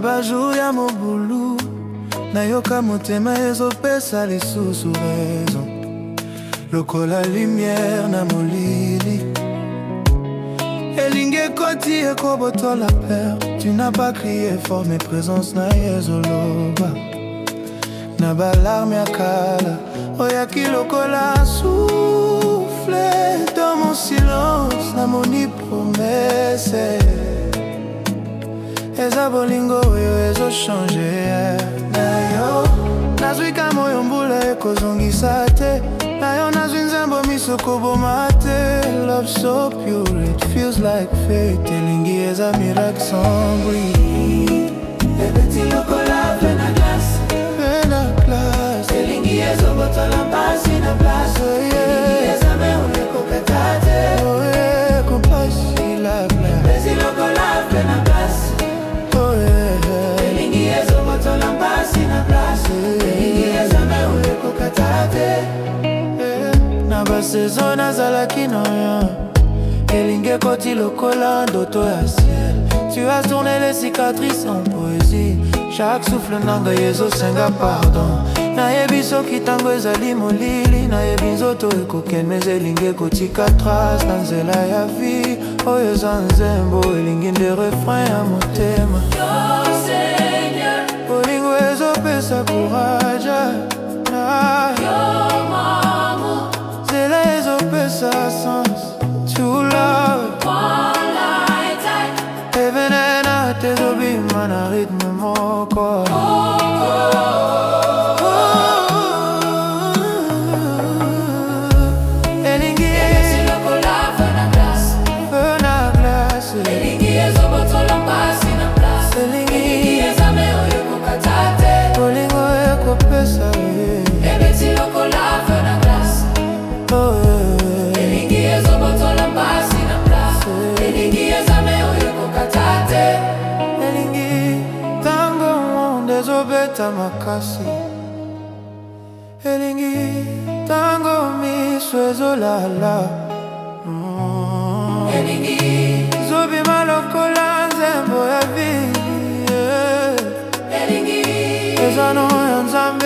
bajou ya mobulu nayoka motema ezopesa lisusu raison lokola lumière na molili elingi ekoti ekobotola peur. Tu n'as pas crié fort mais présence na ezoloba na balarme ya kala oyaki lokola souffle dans mon silence na moni promesse eza bolingo oyo ezochange na yo nazwika moyo mbula ekozongisa te na yo nazwi nzembo miso koboma te. Love so pure it feels like fate elingi eza miracle sans bruit ebeti lokola vena glace elingi ezobotola mpasi na place elingi ezame olekokatate ekopasi la place ebeti lokola vena glace elingi ezobotola mpasi na place elingi ezame olekokatate na basaison nazalaki na yo elingi ekoti lokola ndoto ya ciel. Tu as tourné les cicatrices en poésie. Chaque souffle nanga ezosenga pardon. Nayebi soki tango ezali molili nayebi nzoto ekokende mais elingi ekotika trace na nzela ya vie oyo eza nzembo elingi nde refrain ya motema. Bolingo ezopesa courage nzela ezopesa sens to love heaven and earth ezobima na rythme moko elingi lokola vena glace elingi ezobotola mpasi na place elingi ezame oyo kokatate bolingo ekopesa ebeti lokola vena glace elingi ezobotola mpasi na place elingi ezame oyo kokatate elingi tango monde ezobeta makasi elingi tango miso ezolala elingi zobima lokola nzembo ya vie elingi ezano ya nzambe